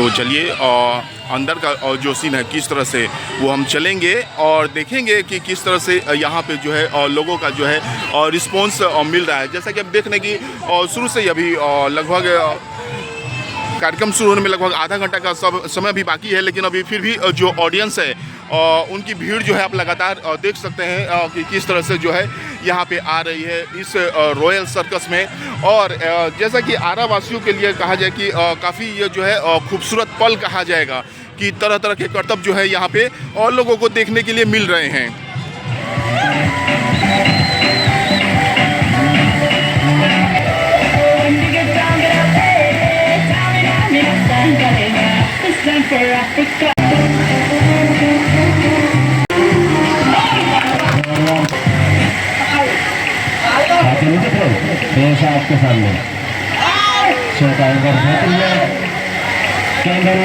तो चलिए अंदर का जो सीन है किस तरह से वो हम चलेंगे और देखेंगे कि किस तरह से यहाँ पे जो है लोगों का जो है रिस्पॉन्स मिल रहा है। जैसा कि अब देखने की शुरू से ही अभी लगभग कार्यक्रम शुरू होने में लगभग आधा घंटा का समय अभी बाकी है, लेकिन अभी फिर भी जो ऑडियंस है उनकी भीड़ जो है आप लगातार देख सकते हैं कि किस तरह से जो है यहाँ पे आ रही है इस रॉयल सर्कस में। और जैसा कि आरा वासियों के लिए कहा जाए कि काफ़ी ये जो है खूबसूरत पल कहा जाएगा कि तरह तरह के करतब जो है यहाँ पे और लोगों को देखने के लिए मिल रहे हैं। पेश आपके सामने केंद्र